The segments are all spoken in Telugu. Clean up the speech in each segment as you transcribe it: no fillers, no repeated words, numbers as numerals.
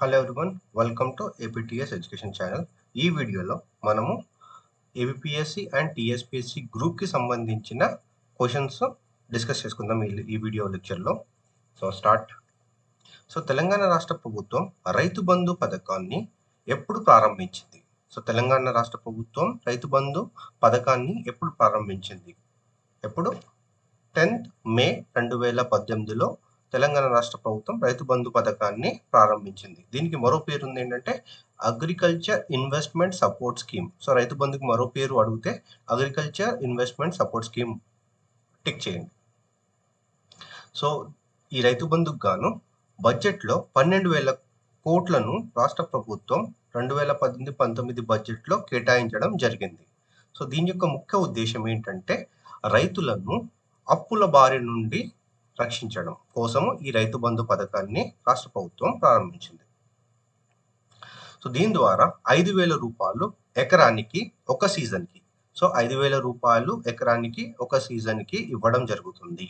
Hello everyone, welcome to APTS education channel. ఈ వీడియోలో మనము ఏపీఎస్సి అండ్ టీఎస్పీఎస్సి గ్రూప్కి సంబంధించిన క్వశ్చన్స్ డిస్కస్ చేసుకుందాం ఈ వీడియో లెక్చర్లో. స్టార్ట్. తెలంగాణ రాష్ట్ర ప్రభుత్వం రైతు బంధు పథకాన్ని ఎప్పుడు ప్రారంభించింది? తెలంగాణ రాష్ట్ర ప్రభుత్వం రైతు బంధు పథకాన్ని ఎప్పుడు ప్రారంభించింది? ఎప్పుడు? 10th మే 2018లో తెలంగాణ రాష్ట్ర ప్రభుత్వం రైతు బంధు పథకాన్ని ప్రారంభించింది. దీనికి మరో పేరు ఉంది ఏంటంటే అగ్రికల్చర్ ఇన్వెస్ట్మెంట్ సపోర్ట్ స్కీమ్. రైతు బంధుకు మరో పేరు అడిగితే agriculture investment support scheme tick చేయండి. ఈ రైతు బంధుకు గాను బడ్జెట్లో 12,000 కోట్లను రాష్ట్ర ప్రభుత్వం 2018-19 బడ్జెట్లో కేటాయించడం జరిగింది. దీని యొక్క ముఖ్య ఉద్దేశం ఏంటంటే రైతులను అప్పుల బారి నుండి రక్షించడం కోసము ఈ రైతు బంధు పథకాన్ని రాష్ట్ర ప్రభుత్వం ప్రారంభించింది. దీని ద్వారా 5,000 రూపాయలు ఎకరానికి ఒక సీజన్కి 5,000 రూపాయలు ఎకరానికి ఒక సీజన్కి ఇవ్వడం జరుగుతుంది.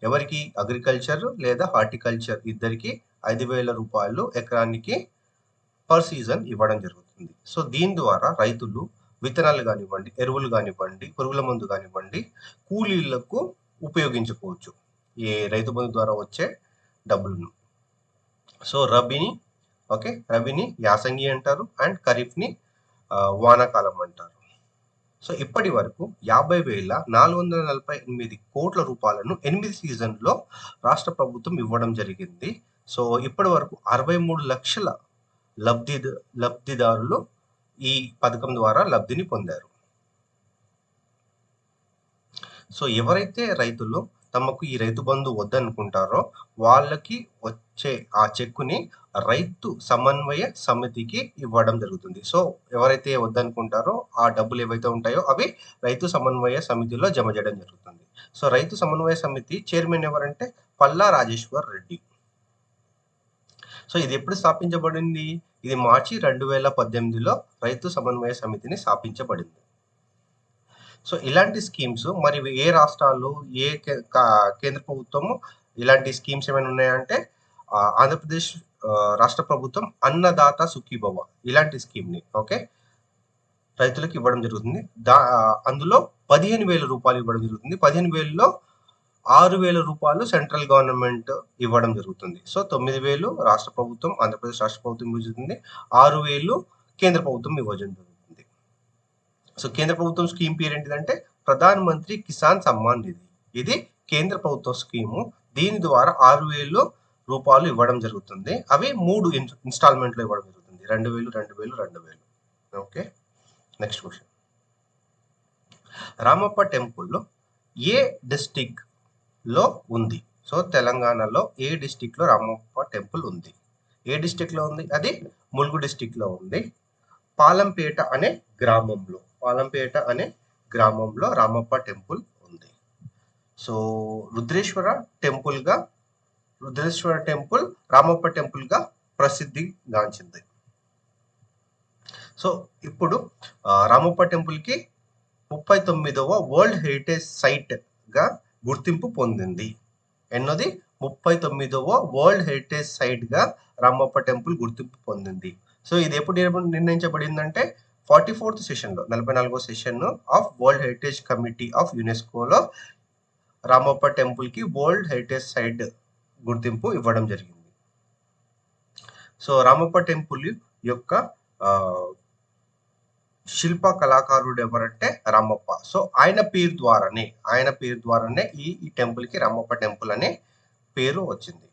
ఎవరికి? అగ్రికల్చర్ లేదా హార్టికల్చర్ ఇద్దరికి 5,000 రూపాయలు ఎకరానికి పర్ సీజన్ ఇవ్వడం జరుగుతుంది. దీని ద్వారా రైతులు విత్తనాలు కానివ్వండి, ఎరువులు కానివ్వండి, పురుగుల మందు కానివ్వండి, కూలీలకు ఉపయోగించుకోవచ్చు ఈ రైతు బంధు ద్వారా వచ్చే డబ్బులను. రబీని యాసంగి అంటారు అండ్ ఖరీఫ్ని వానాకాలం అంటారు. ఇప్పటి వరకు 50,448 కోట్ల రూపాయలను 8 సీజన్లో రాష్ట్ర ప్రభుత్వం ఇవ్వడం జరిగింది. ఇప్పటి వరకు 63 లక్షల లబ్ధిదారులు ఈ పథకం ద్వారా లబ్ధిని పొందారు. ఎవరైతే రైతులు తమకు ఈ రైతు బంధు వద్దనుకుంటారో వాళ్ళకి వచ్చే ఆ చెక్కుని రైతు సమన్వయ సమితికి ఇవ్వడం జరుగుతుంది. ఎవరైతే వద్దనుకుంటారో ఆ డబ్బులు ఏవైతే ఉంటాయో అవి రైతు సమన్వయ సమితిలో జమ చేయడం జరుగుతుంది. రైతు సమన్వయ సమితి చైర్మన్ ఎవరంటే పల్లా రాజేశ్వర్ రెడ్డి. ఇది ఎప్పుడు స్థాపించబడింది? ఇది మార్చి 2018లో రైతు సమన్వయ సమితిని స్థాపించబడింది. ఇలాంటి స్కీమ్స్ మరి ఏ రాష్ట్రాలు, ఏ కేంద్ర ప్రభుత్వము ఇలాంటి స్కీమ్స్ ఏమైనా ఉన్నాయంటే ఆంధ్రప్రదేశ్ రాష్ట్ర ప్రభుత్వం అన్నదాత సుఖీభవ ఇలాంటి స్కీమ్ని రైతులకు ఇవ్వడం జరుగుతుంది. అందులో 15,000 రూపాయలు ఇవ్వడం జరుగుతుంది. 15,000లో 6,000 రూపాయలు సెంట్రల్ గవర్నమెంట్ ఇవ్వడం జరుగుతుంది. 9,000 రాష్ట్ర ప్రభుత్వం, ఆంధ్రప్రదేశ్ రాష్ట్ర ప్రభుత్వం ఇవ్వజరుగుతుంది. 6,000 కేంద్ర ప్రభుత్వం ఇవ్వడం జరుగుతుంది. కేంద్ర ప్రభుత్వం స్కీమ్ పేరు ఏంటిదంటే ప్రధాన మంత్రి కిసాన్ సమ్మాన్ నిధి. ఇది కేంద్ర ప్రభుత్వ స్కీము. దీని ద్వారా 6,000 రూపాయలు ఇవ్వడం జరుగుతుంది. అవి 3 ఇన్స్టాల్మెంట్లో ఇవ్వడం జరుగుతుంది. 2,000, 2,000, 2,000. Next question. రామప్ప టెంపుల్ ఏ డిస్టిక్ లో ఉంది? తెలంగాణలో ఏ డిస్టిక్ లో రామప్ప టెంపుల్ ఉంది? ఏ డిస్టిక్ లో ఉంది? అది ములుగు డిస్టిక్ లో ఉంది. పాలంపేట అనే గ్రామంలో రామప్ప టెంపుల్ ఉంది. రుద్రేశ్వర టెంపుల్ రామప్ప టెంపుల్ గా ప్రసిద్ధి గాంచింది. ఇప్పుడు రామప్ప టెంపుల్ కి 39వ వరల్డ్ హెరిటేజ్ సైట్ గా గుర్తింపు పొందింది. 39వ వరల్డ్ హెరిటేజ్ సైట్ గా రామప్ప టెంపుల్ గుర్తింపు పొందింది. ఇది ఎప్పుడు నిర్ణయించబడిందంటే 44th సెషన్ లో 44వ session of world heritage committee of యునెస్కోలో రామప్ప టెంపుల్ కి వరల్డ్ హెరిటేజ్ సైట్ గుర్తింపు ఇవ్వడం జరిగింది. రామప్ప టెంపుల్ యొక్క శిల్ప కళాకారుడు ఎవరంటే రామప్ప. ఆయన పేరు ద్వారానే ఈ టెంపుల్ కి రామప్ప టెంపుల్ అనే పేరు వచ్చింది.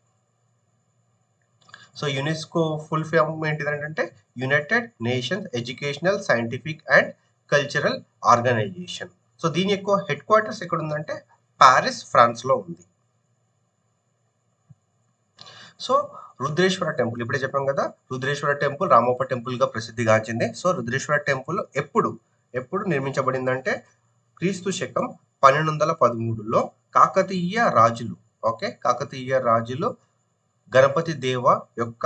యునెస్కో ఫుల్ ఫామ్ ఏంటిదంటే United Nations Educational, Scientific and Cultural Organization. దీని యొక్క హెడ్ క్వార్టర్స్ ఎక్కడ ఉందంటే పారిస్, ఫ్రాన్స్ లో ఉంది. రుద్రేశ్వర టెంపుల్ ఇప్పుడే చెప్పాం కదా, రుద్రేశ్వర టెంపుల్ రామప్ప టెంపుల్ గా ప్రసిద్ధిగాంచింది. రుద్రేశ్వర టెంపుల్ ఎప్పుడు నిర్మించబడిందంటే క్రీస్తు శకం 1213లో కాకతీయ రాజులు గణపతి దేవ యొక్క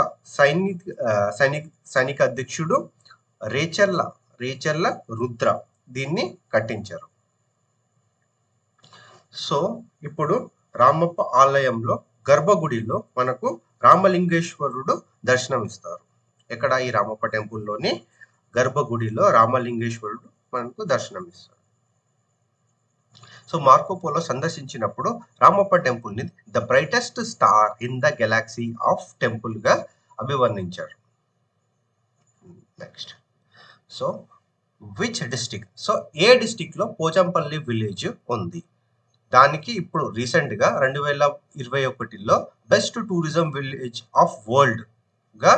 సైనిక అధ్యక్షుడు రేచర్ల రుద్ర దీన్ని కట్టించారు. ఇప్పుడు రామప్ప ఆలయంలో గర్భగుడిలో మనకు రామలింగేశ్వరుడు దర్శనం ఇస్తారు. ఎక్కడ ఈ రామప్ప టెంపుల్లోని గర్భగుడిలో రామలింగేశ్వరుడు మనకు దర్శనమిస్తాడు. సో మార్కోపోలో సందర్శించినప్పుడు రామప్ప టెంపుల్ని the brightest star in the galaxy of టెంపుల్గా అభివర్ణించారు. Next, so which district, so ఏ డిస్టిక్లో పోచంపల్లి విలేజ్ ఉంది? దానికి ఇప్పుడు రీసెంట్గా 2021లో బెస్ట్ టూరిజం విలేజ్ ఆఫ్ వరల్డ్గా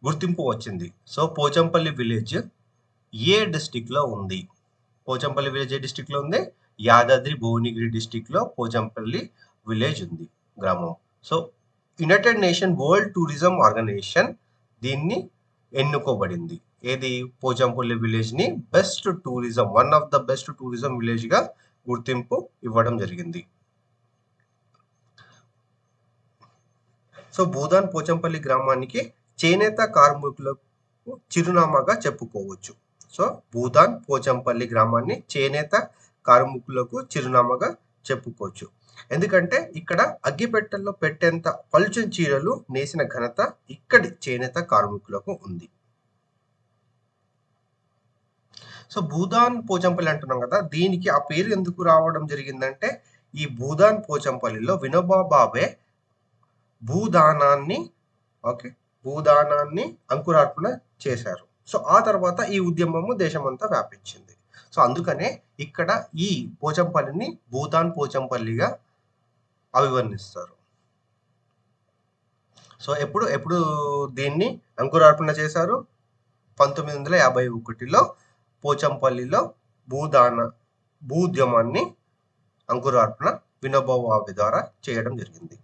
గుర్తింపు వచ్చింది. సో పోచంపల్లి విలేజ్ ఏ డిస్టిక్లో ఉంది? పోచంపల్లి విలేజ్ ఏ డిస్టిక్లో ఉంది? యాదాద్రి భువనగిరి డిస్టిక్లో పోచంపల్లి విలేజ్ ఉంది, గ్రామం. So united nation world tourism organisation దీన్ని ఎన్నుకోబడింది. ఏది? పోచంపల్లి విలేజ్ని best tourism, one of the best tourism విలేజ్గా గుర్తింపు ఇవ్వడం జరిగింది. సో భూదాన్ పోచంపల్లి గ్రామానికి చేనేత కార్మికులకు చిరునామాగా చెప్పుకోవచ్చు. సో భూదాన్ పోచంపల్లి గ్రామాన్ని చేనేత కార్మికులకు చిరునామాగా చెప్పుకోవచ్చు. ఎందుకంటే ఇక్కడ అగ్గిపెట్టెల్లో పెట్టేంత పలుచని చీరలు నేసిన ఘనత ఇక్కడి చేనేత కార్మికులకు ఉంది. సో భూదాన్ పోచంపల్లి అంటున్నాం కదా, దీనికి ఆ పేరు ఎందుకు రావడం జరిగిందంటే ఈ భూదాన్ పోచంపల్లిలో వినోబా భావే భూదానాన్ని అంకురార్పణ చేశారు. సో ఆ తర్వాత ఈ ఉద్యమము దేశమంతా వ్యాపించింది. సో అందుకనే ఇక్కడ ఈ పోచంపల్లిని భూదాన్ పోచంపల్లిగా అభివర్ణిస్తారు. సో ఎప్పుడు దీన్ని అంకురార్పణ చేశారు? 1951లో పోచంపల్లిలో భూద్యమాన్ని అంకురార్పణ వినోబా భావే ద్వారా చేయడం జరిగింది.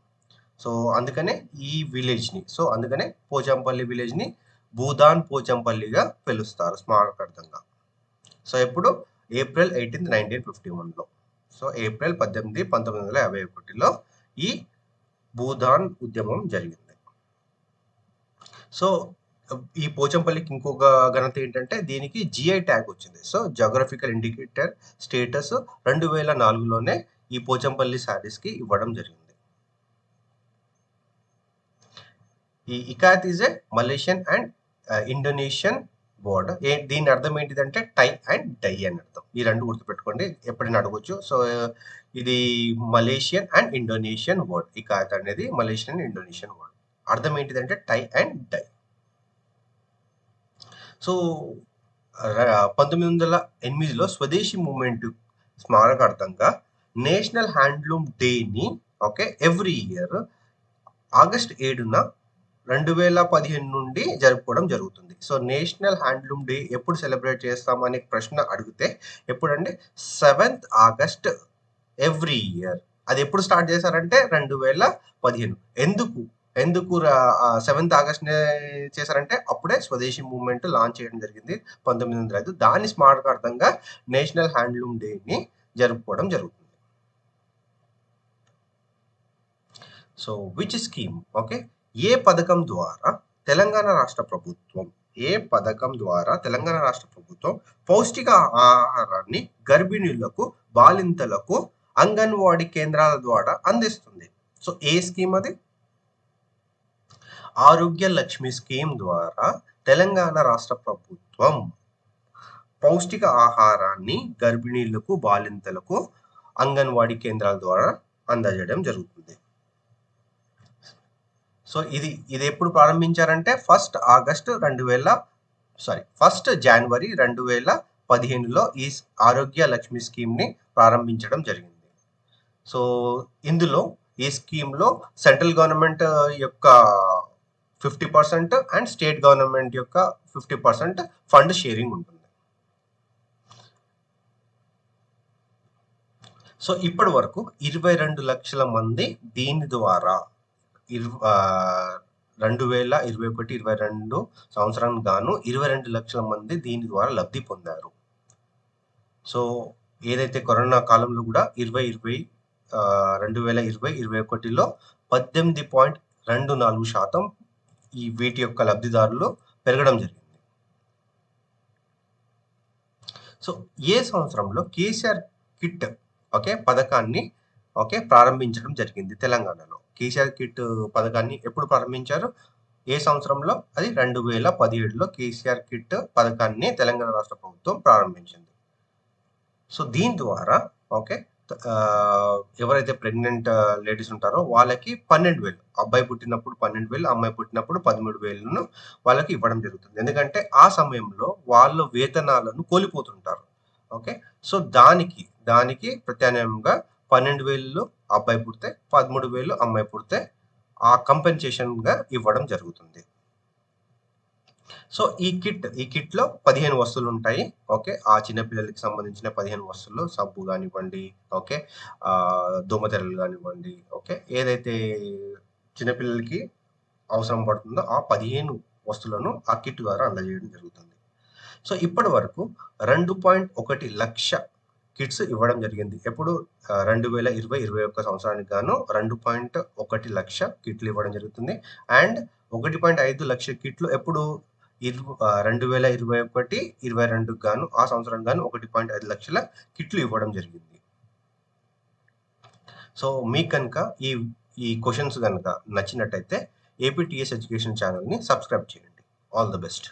సో అందుకనే ఈ విలేజ్ని, అందుకనే పోచంపల్లి విలేజ్ని భూదాన్ పోచంపల్లిగా పిలుస్తారు స్మారకార్థంగా. సో ఎప్పుడు? ఏప్రిల్ 18, 1951లో. సో ఏప్రిల్ 18, 1951లో ఈ భూదాన్ ఉద్యమం జరిగింది. సో ఈ పోచంపల్లికి ఇంకొక ఘనత ఏంటంటే దీనికి జిఐ ట్యాగ్ వచ్చింది. సో జియోగ్రఫికల్ ఇండికేటర్ స్టేటస్ 2004లోనే ఈ పోచంపల్లి శారీస్కి ఇవ్వడం జరిగింది. ఈ ikat is a Malaysian and Indonesian word. దీని అర్థం ఏంటిదంటే టై అండ్ డై అని అర్థం. ఈ రెండు గుర్తుపెట్టుకోండి, ఎప్పుడైనా అడగొచ్చు. సో ఇది మలేషియన్ అండ్ ఇండోనేషియన్ వర్డ్. ఇకాత్ అనేది మలేషియన్ అండ్ ఇండోనేషియన్ వర్డ్. అర్థం ఏంటిదంటే టై అండ్ డై. సో 1908లో స్వదేశీ మూమెంట్ స్మారకార్థంగా నేషనల్ హ్యాండ్లూమ్ డేని ఎవ్రీ ఇయర్ ఆగస్ట్ 7న 2015 నుండి జరుపుకోవడం జరుగుతుంది. సో నేషనల్ హ్యాండ్లూమ్ డే ఎప్పుడు సెలబ్రేట్ చేస్తామనే ప్రశ్న అడిగితే ఎప్పుడంటే 7th ఆగస్ట్ ఎవ్రీ ఇయర్. అది ఎప్పుడు స్టార్ట్ చేశారంటే 2015. ఎందుకు 7th ఆగస్ట్ చేశారంటే అప్పుడే స్వదేశీ మూవ్మెంట్ లాంచ్ చేయడం జరిగింది 1905. దాని స్మారకార్థంగా నేషనల్ హ్యాండ్లూమ్ డేని జరుపుకోవడం జరుగుతుంది. సో విచ్ స్కీమ్ ఏ పథకం ద్వారా తెలంగాణ రాష్ట్ర ప్రభుత్వం పౌష్టిక ఆహారాన్ని గర్భిణీలకు, బాలింతలకు అంగన్వాడీ కేంద్రాల ద్వారా అందిస్తుంది? సో ఏ స్కీమ్ అది? ఆరోగ్య లక్ష్మి స్కీమ్ ద్వారా తెలంగాణ రాష్ట్ర ప్రభుత్వం పౌష్టిక ఆహారాన్ని గర్భిణీలకు, బాలింతలకు అంగన్వాడీ కేంద్రాల ద్వారా అందజేయడం జరుగుతుంది. సో ఇది ఎప్పుడు ప్రారంభించారంటే 1 జనవరి 2015లో ఈ ఆరోగ్య లక్ష్మి స్కీమ్ని ప్రారంభించడం జరిగింది. సో ఈ స్కీమ్లో సెంట్రల్ గవర్నమెంట్ యొక్క 50% అండ్ స్టేట్ గవర్నమెంట్ యొక్క 50% ఫండ్ షేరింగ్ ఉంటుంది. సో ఇప్పటి వరకు 22 లక్షల మంది దీని ద్వారా 2021-22 సంవత్సరానికి గాను 22 లక్షల మంది దీని ద్వారా లబ్ధి పొందారు. సో ఏదైతే కరోనా కాలంలో కూడా 2020-21లో 18.24% ఈ వీటి యొక్క లబ్ధిదారులు పెరగడం జరిగింది. సో ఏ సంవత్సరంలో కేసీఆర్ కిట్ పథకాన్ని ప్రారంభించడం జరిగింది తెలంగాణలో? కేసీఆర్ కిట్ పథకాన్ని ఎప్పుడు ప్రారంభించారు? ఏ సంవత్సరంలో? అది 2017లో కేసీఆర్ కిట్ పథకాన్ని తెలంగాణ రాష్ట్ర ప్రభుత్వం ప్రారంభించింది. సో దీని ద్వారా ఓకే. ఎవరైతే ప్రెగ్నెంట్ లేడీస్ ఉంటారో వాళ్ళకి 12,000 అబ్బాయి పుట్టినప్పుడు 12,000 అమ్మాయి పుట్టినప్పుడు 13,000ను వాళ్ళకి ఇవ్వడం జరుగుతుంది. ఎందుకంటే ఆ సమయంలో వాళ్ళ వేతనాలను కోల్పోతుంటారు. ఓకే. సో దానికి ప్రత్యామ్నాయంగా 12,000 అబ్బాయి పుడితే, 13,000 అమ్మాయి పుడితే ఆ కంపెన్సేషన్‌గా ఇవ్వడం జరుగుతుంది. సో ఈ కిట్‌లో 15 వస్తువులుంటాయి. ఓకే. ఆ చిన్న పిల్లలకి సంబంధించిన 15 వస్తువులు సబ్బు గానివ్వండి, ఓకే. దోమతెరలు గానివ్వండి, ఓకే. ఏదైతే చిన్న పిల్లలకి అవసరం పడుతుందో ఆ 15 వస్తువులను ఆ కిట్ ద్వారా అందజేయడం జరుగుతుంది. సో ఇప్పటి వరకు 2.1 లక్ష కిట్స్ ఇవ్వడం జరిగింది. ఎప్పుడు 2020, 21 సంవత్సరానికి గాను 2.1 లక్ష కిట్లు ఇవ్వడం జరుగుతుంది. అండ్ 1.5 లక్ష కిట్లు ఎప్పుడు 2021, 22కి గాను ఆ సంవత్సరానికి గాను 1.5 లక్షల కిట్లు ఇవ్వడం జరిగింది. సో మీకు కనుక ఈ క్వెషన్స్ గనుక నచ్చినట్టయితే ఏపీటీఎస్ ఎడ్యుకేషన్ ఛానల్‌ని సబ్స్క్రైబ్ చేయండి. All the best.